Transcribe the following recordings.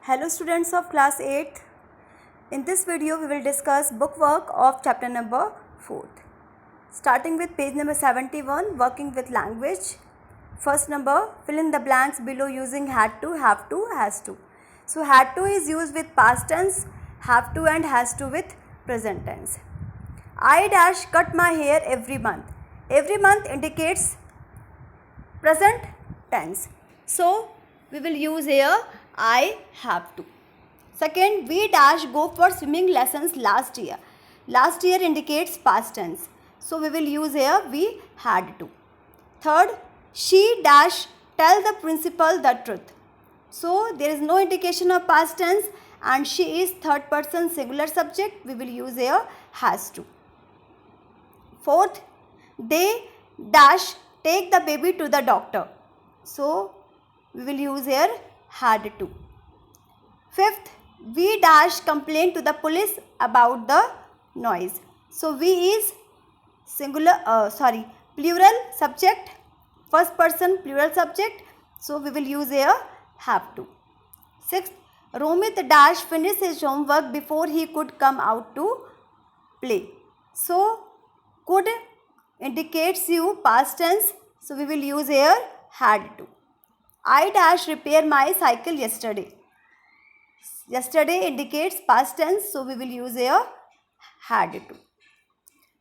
Hello students of class 8th. In this video we will discuss bookwork of chapter number 4th. Starting with page number 71, working with language. First number, fill in the blanks below using had to, have to, has to. So had to is used with past tense, have to and has to with present tense. I dash cut my hair every month. Every month indicates present tense. So we will use here I have to. Second, we dash go for swimming lessons last year. Last year indicates past tense. So we will use here we had to. Third, she dash tell the principal the truth. So there is no indication of past tense and she is third person singular subject. We will use here has to. Fourth, they dash take the baby to the doctor. So we will use here had to. Fifth, we dash complain to the police about the noise. So we is plural subject, first person plural subject. So we will use here have to. Sixth, Romit dash finished his homework before he could come out to play. So could indicates you past tense. So we will use here had to. I dash repair my cycle yesterday. Yesterday indicates past tense. So we will use here had to.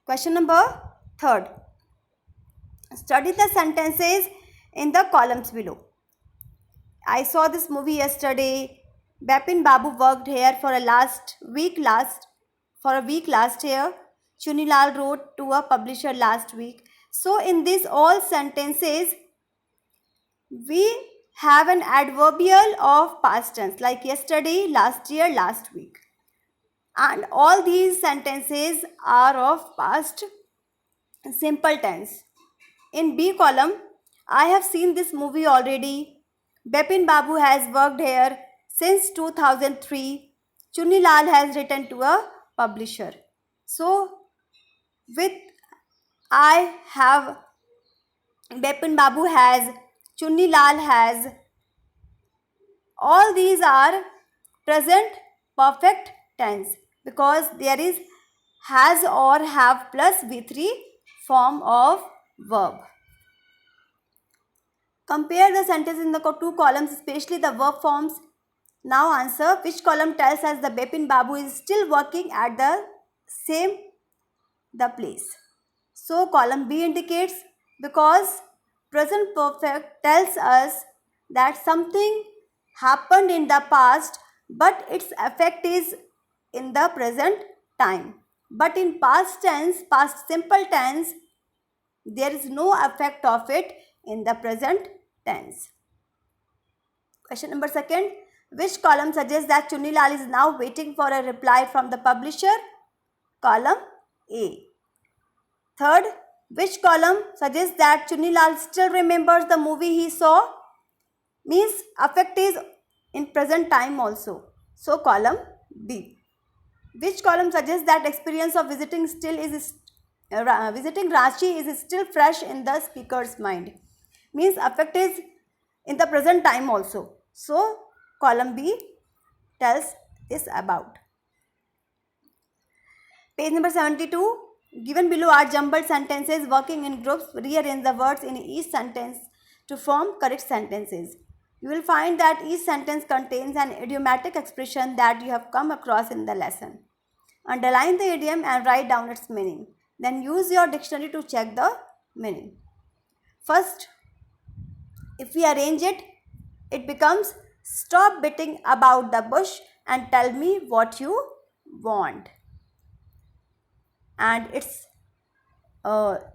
Question number 3rd. Study the sentences in the columns below. I saw this movie yesterday. Bipin Babu worked here for a week last year. Chunilal wrote to a publisher last week. So in these all sentences, we have an adverbial of past tense like yesterday, last year, last week. And all these sentences are of past simple tense. In B column, I have seen this movie already. Bipin Babu has worked here since 2003. Chunilal has written to a publisher. So with I have, Bipin Babu has, Chunilal has, all these are present perfect tense because there is has or have plus V3 form of verb. Compare the sentence in the two columns, especially the verb forms. Now answer, which column tells us the Bipin Babu is still working at the place. So column B indicates because present perfect tells us that something happened in the past but its effect is in the present time. But in past tense, past simple tense, there is no effect of it in the present tense. Question number 2nd. Which column suggests that Chunilal is now waiting for a reply from the publisher? Column A. Third, which column suggests that Chunilal still remembers the movie he saw? Means affect is in present time also. So column B. Which column suggests that experience of visiting Ranchi is still fresh in the speaker's mind? Means affect is in the present time also. So column B tells this about. Page number 72. Given below are jumbled sentences. Working in groups, rearrange the words in each sentence to form correct sentences. You will find that each sentence contains an idiomatic expression that you have come across in the lesson. Underline the idiom and write down its meaning. Then use your dictionary to check the meaning. First, if we arrange it, it becomes stop beating about the bush and tell me what you want. And its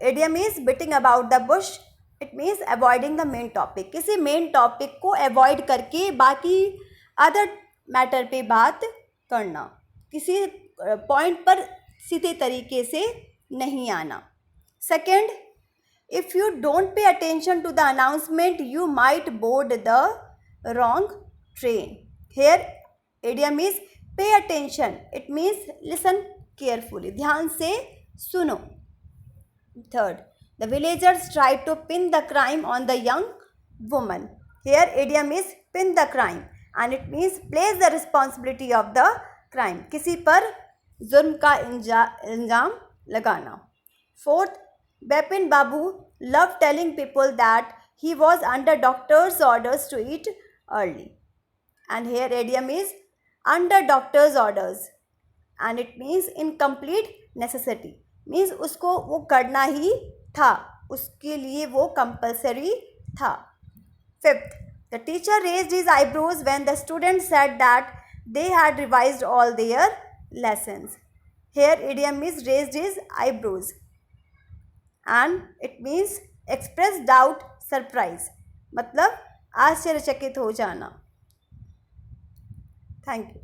idiom is beating about the bush. It means avoiding the main topic. किसी main topic को avoid करके बाकी other matter पे बात करना, किसी point पर सीधे तरीके से नहीं आना. Second, if you don't pay attention to the announcement, you might board the wrong train. Here idiom is pay attention. It means listen carefully. ध्यान से सुनो. Third, the villagers tried to pin the crime on the young woman. Here idiom is pin the crime. and it means place the responsibility of the crime. किसी पर जुर्म का इल्जाम लगाना. Fourth, Bipin Babu loved telling people that he was under doctor's orders to eat early. And here idiom is under doctor's orders, and it means in complete necessity. Means उसको वो करना ही था, उसके लिए वो compulsory था. Fifth, the teacher raised his eyebrows when the students said that they had revised all their lessons. Here idiom is raised his eyebrows, and it means express doubt, surprise. मतलब आश्चर्यचकित हो जाना. Thank you.